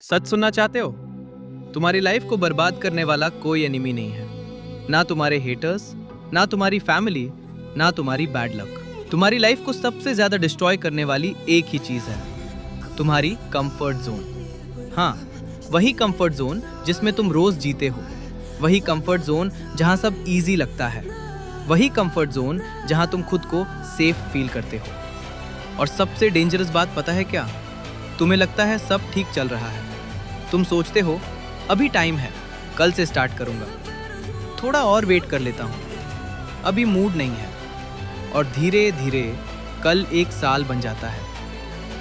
सच सुनना चाहते हो? तुम्हारी लाइफ को बर्बाद करने वाला कोई एनिमी नहीं है। ना तुम्हारे हेटर्स, ना तुम्हारी फैमिली, ना तुम्हारी बैड लक। तुम्हारी लाइफ को सबसे ज्यादा डिस्ट्रॉय करने वाली एक ही चीज है, तुम्हारी कंफर्ट जोन। हाँ, वही कंफर्ट जोन जिसमें तुम रोज जीते हो, वही कंफर्ट जोन जहां सब इजी लगता है, वही कंफर्ट जोन जहां तुम खुद को सेफ फील करते हो। और सबसे डेंजरस बात पता है क्या? तुम्हें लगता है सब ठीक चल रहा है, तुम सोचते हो अभी टाइम है, कल से स्टार्ट करूंगा, थोड़ा और वेट कर लेता हूँ, अभी मूड नहीं है। और धीरे धीरे कल एक साल बन जाता है,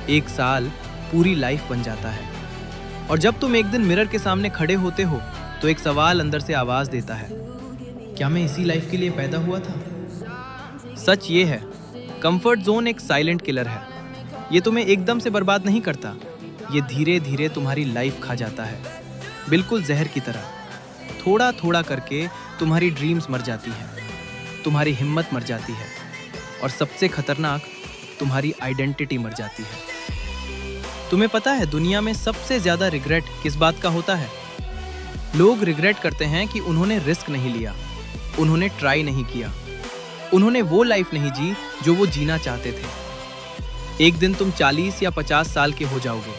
एक साल पूरी लाइफ बन जाता है। और जब तुम एक दिन मिरर के सामने खड़े होते हो तो एक सवाल अंदर से आवाज देता है, क्या मैं इसी लाइफ के लिए पैदा हुआ था? सच ये है, कंफर्ट जोन एक साइलेंट किलर है। ये तुम्हें एकदम से बर्बाद नहीं करता, ये धीरे धीरे तुम्हारी लाइफ खा जाता है, बिल्कुल जहर की तरह। थोड़ा थोड़ा करके तुम्हारी ड्रीम्स मर जाती हैं, तुम्हारी हिम्मत मर जाती है, और सबसे खतरनाक, तुम्हारी आइडेंटिटी मर जाती है। तुम्हें पता है दुनिया में सबसे ज्यादा रिग्रेट किस बात का होता है? लोग रिग्रेट करते हैं कि उन्होंने रिस्क नहीं लिया, उन्होंने ट्राई नहीं किया, उन्होंने वो लाइफ नहीं जी जो वो जीना चाहते थे। एक दिन तुम 40 या 50 साल के हो जाओगे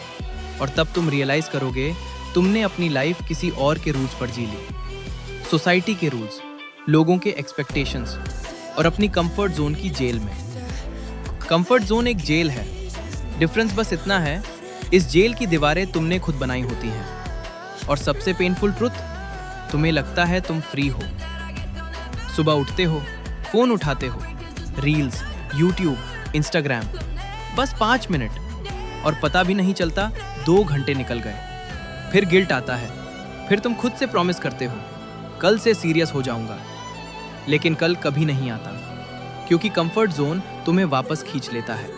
और तब तुम रियलाइज करोगे तुमने अपनी लाइफ किसी और के रूल्स पर जी ली, सोसाइटी के रूल्स, लोगों के एक्सपेक्टेशंस, और अपनी कंफर्ट जोन की जेल में। कंफर्ट जोन एक जेल है, डिफरेंस बस इतना है, इस जेल की दीवारें तुमने खुद बनाई होती हैं। और सबसे पेनफुल ट्रुथ, तुम्हें लगता है तुम फ्री हो। सुबह उठते हो, फोन उठाते हो, रील्स, यूट्यूब, इंस्टाग्राम, बस 5 मिनट, और पता भी नहीं चलता 2 घंटे निकल गए। फिर गिल्ट आता है, फिर तुम खुद से प्रॉमिस करते हो, कल से सीरियस हो जाऊंगा। लेकिन कल कभी नहीं आता, क्योंकि कंफर्ट जोन तुम्हें वापस खींच लेता है।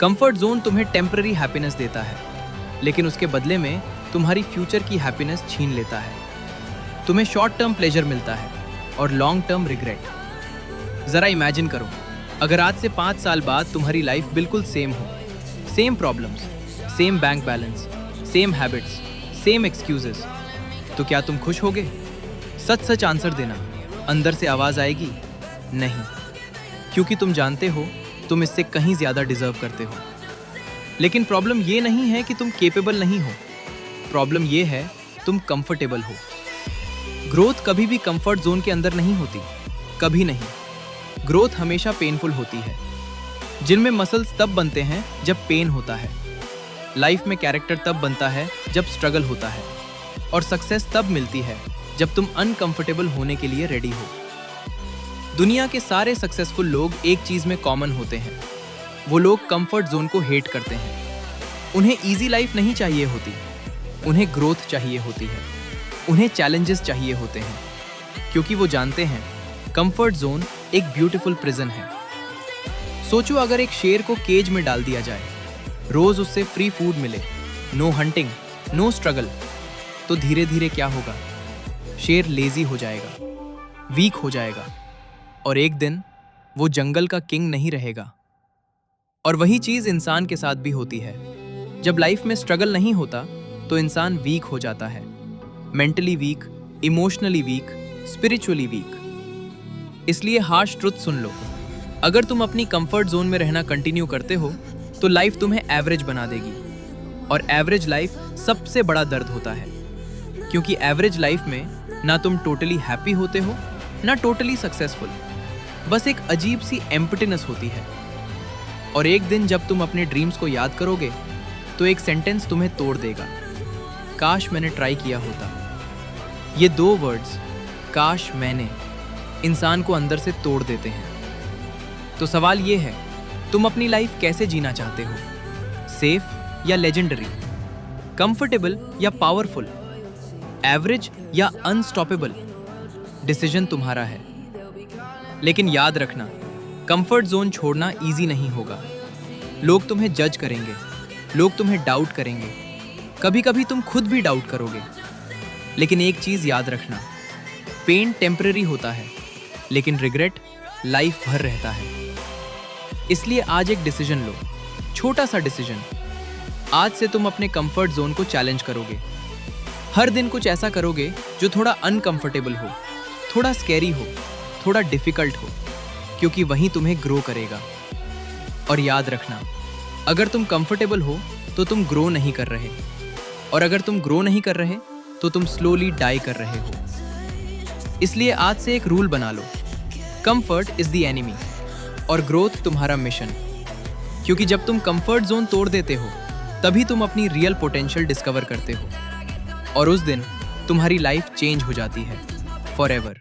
कंफर्ट जोन तुम्हें टेम्पररी हैप्पीनेस देता है, लेकिन उसके बदले में तुम्हारी फ्यूचर की हैप्पीनेस छीन लेता है। तुम्हें शॉर्ट टर्म प्लेजर मिलता है और लॉन्ग टर्म रिग्रेट। जरा इमेजिन करो, अगर आज से 5 साल बाद तुम्हारी लाइफ बिल्कुल सेम हो, same problems, same bank balance, same habits, same excuses, तो क्या तुम खुश होगे? सच सच आंसर देना। अंदर से आवाज आएगी, नहीं, क्योंकि तुम जानते हो तुम इससे कहीं ज्यादा डिजर्व करते हो। लेकिन प्रॉब्लम ये नहीं है कि तुम केपेबल नहीं हो, प्रॉब्लम ये है तुम कंफर्टेबल हो। ग्रोथ कभी भी कंफर्ट जोन के अंदर नहीं होती, कभी नहीं। ग्रोथ हमेशा पेनफुल होती है। जिनमें मसल्स तब बनते हैं जब पेन होता है। लाइफ में कैरेक्टर तब बनता है जब स्ट्रगल होता है, और सक्सेस तब मिलती है जब तुम अनकंफर्टेबल होने के लिए रेडी हो। दुनिया के सारे सक्सेसफुल लोग एक चीज में कॉमन होते हैं, वो लोग कंफर्ट जोन को हेट करते हैं। उन्हें इजी लाइफ नहीं चाहिए होती, उन्हें ग्रोथ चाहिए होती है, उन्हें चैलेंजेस चाहिए होते हैं, क्योंकि वो जानते हैं कंफर्ट जोन एक ब्यूटीफुल प्रिजन है। सोचो अगर एक शेर को केज में डाल दिया जाए, रोज उससे फ्री फूड मिले, नो हंटिंग, नो स्ट्रगल, तो धीरे धीरे क्या होगा? शेर लेजी हो जाएगा, वीक हो जाएगा, और एक दिन वो जंगल का किंग नहीं रहेगा। और वही चीज इंसान के साथ भी होती है। जब लाइफ में स्ट्रगल नहीं होता तो इंसान वीक हो जाता है, mentally weak, emotionally weak, spiritually weak. इसलिए हार्श ट्रुथ सुन लो, अगर तुम अपनी कंफर्ट जोन में रहना कंटिन्यू करते हो तो लाइफ तुम्हें एवरेज बना देगी। और एवरेज लाइफ सबसे बड़ा दर्द होता है, क्योंकि एवरेज लाइफ में ना तुम टोटली हैप्पी होते हो, ना टोटली सक्सेसफुल, बस एक अजीब सी एम्प्टीनेस होती है। और एक दिन जब तुम अपने ड्रीम्स को याद करोगे तो एक सेंटेंस तुम्हें तोड़ देगा, काश मैंने ट्राई किया होता। ये 2 वर्ड्स, काश मैंने, इंसान को अंदर से तोड़ देते हैं। तो सवाल ये है, तुम अपनी लाइफ कैसे जीना चाहते हो? सेफ या लेजेंडरी? कंफर्टेबल या पावरफुल? एवरेज या अनस्टॉपेबल? डिसीजन तुम्हारा है। लेकिन याद रखना, कंफर्ट जोन छोड़ना इजी नहीं होगा। लोग तुम्हें जज करेंगे, लोग तुम्हें डाउट करेंगे, कभी कभी तुम खुद भी डाउट करोगे। लेकिन एक चीज याद रखना, पेन टेम्पररी होता है, लेकिन रिग्रेट लाइफ भर रहता है। इसलिए आज एक डिसीजन लो, छोटा सा डिसीजन, आज से तुम अपने कंफर्ट जोन को चैलेंज करोगे। हर दिन कुछ ऐसा करोगे जो थोड़ा अनकंफर्टेबल हो, थोड़ा स्कैरी हो, थोड़ा डिफिकल्ट हो, क्योंकि वहीं तुम्हें ग्रो करेगा। और याद रखना, अगर तुम कंफर्टेबल हो तो तुम ग्रो नहीं कर रहे, और अगर तुम ग्रो नहीं कर रहे तो तुम स्लोली डाई कर रहे हो। इसलिए आज से एक रूल बना लो, कंफर्ट इज द एनिमी और ग्रोथ तुम्हारा मिशन। क्योंकि जब तुम कंफर्ट जोन तोड़ देते हो तभी तुम अपनी रियल पोटेंशियल डिस्कवर करते हो, और उस दिन तुम्हारी लाइफ चेंज हो जाती है फॉरएवर।